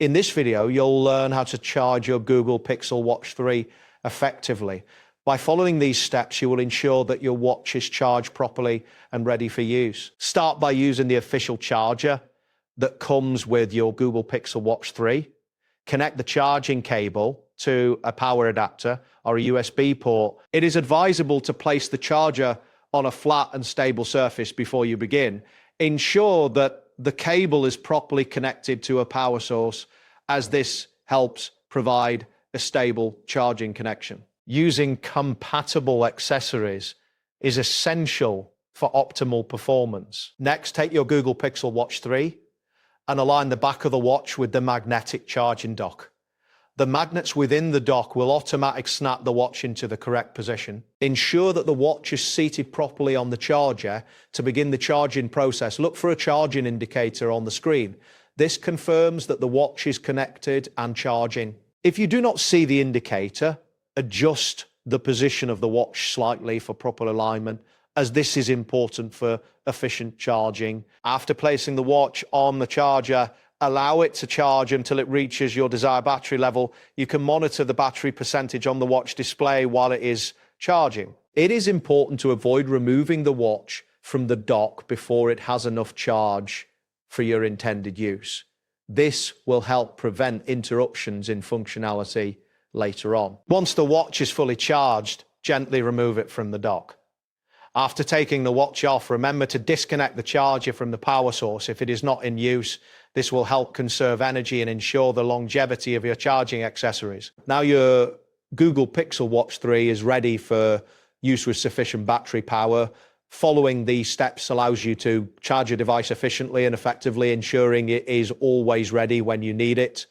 In this video, you'll learn how to charge your Google Pixel Watch 3 effectively. By following these steps, you will ensure that your watch is charged properly and ready for use. Start by using the official charger that comes with your Google Pixel Watch 3. Connect the charging cable to a power adapter or a USB port. It is advisable to place the charger on a flat and stable surface before you begin. Ensure that the cable is properly connected to a power source, as this helps provide a stable charging connection. Using compatible accessories is essential for optimal performance. Next, take your Google Pixel Watch 3 and align the back of the watch with the magnetic charging dock. The magnets within the dock will automatically snap the watch into the correct position. Ensure that the watch is seated properly on the charger. To begin the charging process, look for a charging indicator on the screen. This confirms that the watch is connected and charging. If you do not see the indicator, adjust the position of the watch slightly for proper alignment, as this is important for efficient charging. After placing the watch on the charger, allow it to charge until it reaches your desired battery level. You can monitor the battery percentage on the watch display while it is charging. It is important to avoid removing the watch from the dock before it has enough charge for your intended use. This will help prevent interruptions in functionality later on. Once the watch is fully charged, gently remove it from the dock. After taking the watch off, remember to disconnect the charger from the power source if it is not in use. This will help conserve energy and ensure the longevity of your charging accessories. Now your Google Pixel Watch 3 is ready for use with sufficient battery power. Following these steps allows you to charge your device efficiently and effectively, ensuring it is always ready when you need it.